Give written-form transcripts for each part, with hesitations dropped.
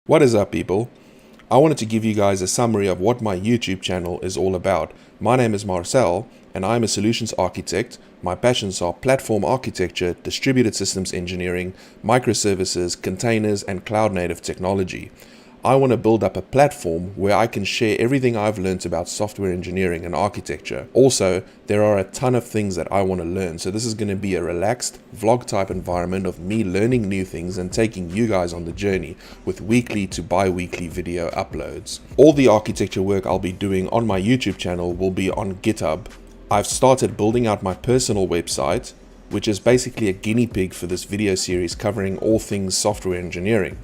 What is up, people? I wanted to give you guys a summary of what my YouTube channel is all about. My name is Marcel and I'm a solutions architect. My passions are platform architecture, distributed systems engineering, microservices, containers, and cloud native technology. I want to build up a platform where I can share everything I've learned about software engineering and architecture. Also, there are a ton of things that I want to learn, so this is going to be a relaxed vlog type environment of me learning new things and taking you guys on the journey with weekly to bi-weekly video uploads. All the architecture work I'll be doing on my YouTube channel will be on GitHub. I've started building out my personal website, which is basically a guinea pig for this video series covering all things software engineering.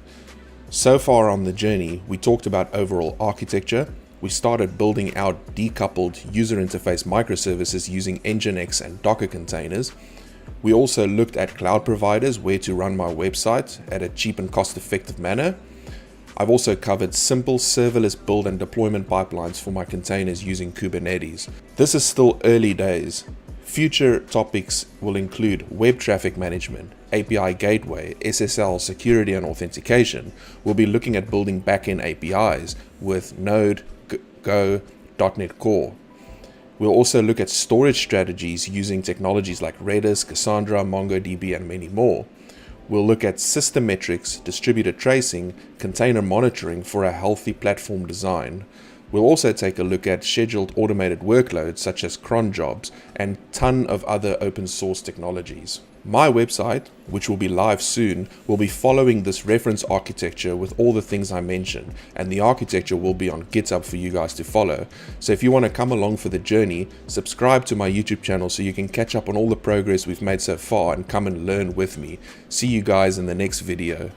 So far on the journey, we talked about overall architecture. We started building out decoupled user interface microservices using Nginx and Docker containers. We also looked at cloud providers, where to run my website at a cheap and cost-effective manner. I've also covered simple serverless build and deployment pipelines for my containers using Kubernetes. This is still early days. Future topics will include web traffic management, API gateway, SSL, security and authentication. We'll be looking at building backend APIs with Node, Go, .NET Core. We'll also look at storage strategies using technologies like Redis, Cassandra, MongoDB and many more. We'll look at system metrics, distributed tracing, container monitoring for a healthy platform design. We'll also take a look at scheduled automated workloads such as cron jobs and a ton of other open source technologies. My website, which will be live soon, will be following this reference architecture with all the things I mentioned, and the architecture will be on GitHub for you guys to follow. So if you want to come along for the journey, subscribe to my YouTube channel so you can catch up on all the progress we've made so far and come and learn with me. See you guys in the next video.